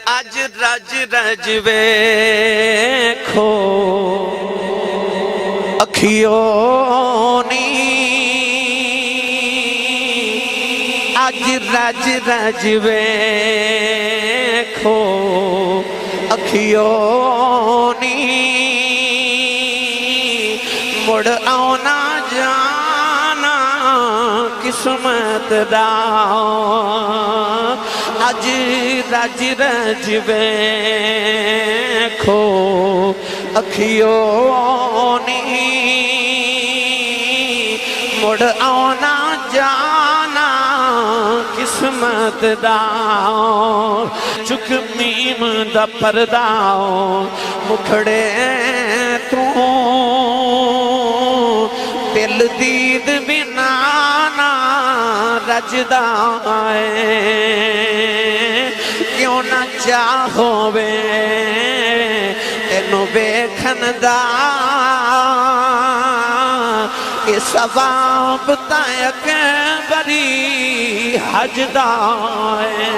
अज रज रज वेखो अखियों नी, अज रज रज वेखो अखियों नी, मुड़ आना जाना किस्मत दा। अज रज रज वेखो अखियों नी, मुड़ आना जाना किस्मत दा। चुक मीम दा पर्दा मुखड़े तू, दिल दीद बिना ना रजदा है। क्यों ना चाहोवे तेनू वेखन दा, ये सवाब तां अकबरी हजदा है।